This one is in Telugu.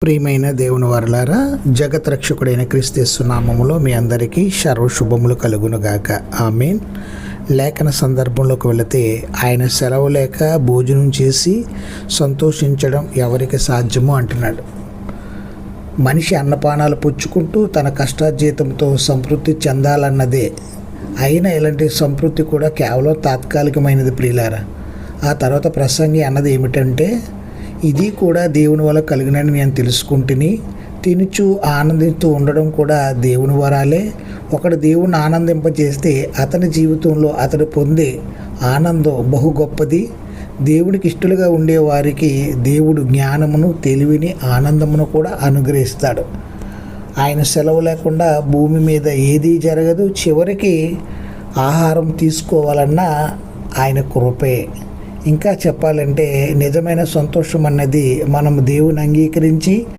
ప్రియమైన దేవుని వారలారా, జగత్ రక్షకుడైన క్రీస్తు నామములో మీ అందరికీ సర్వశుభములు కలుగునుగాక. ఆమేన్. లేఖన సందర్భంలోకి వెళితే, ఆయన సెలవు లేక భోజనం చేసి సంతోషించడం ఎవరికి సాధ్యమో అంటున్నాడు. మనిషి అన్నపానాలు పుచ్చుకుంటూ తన కష్టార్జితంతో సంతృప్తి చెందాలన్నదే. అయినా ఇలాంటి సంతృప్తి కూడా కేవలం తాత్కాలికమైనది ప్రియులారా. ఆ తర్వాత ప్రసంగి అన్నది ఏమిటంటే, ఇది కూడా దేవుని వల్ల కలిగినని నేను తెలుసుకుంటుని, తినుచు ఆనందిస్తూ ఉండడం కూడా దేవుని వరాలే. ఒకడు దేవుని ఆనందింపజేస్తే అతని జీవితంలో అతడు పొందే ఆనందం బహు గొప్పది. దేవుడికి ఇష్టలుగా ఉండే వారికి దేవుడు జ్ఞానమును, తెలివిని, ఆనందమును కూడా అనుగ్రహిస్తాడు. ఆయన సెలవు లేకుండా భూమి మీద ఏదీ జరగదు. చివరికి ఆహారం తీసుకోవాలన్నా ఆయన కృపే. ఇంకా చెప్పాలంటే, నిజమైన సంతోషం అన్నది మనం దేవుని అంగీకరించి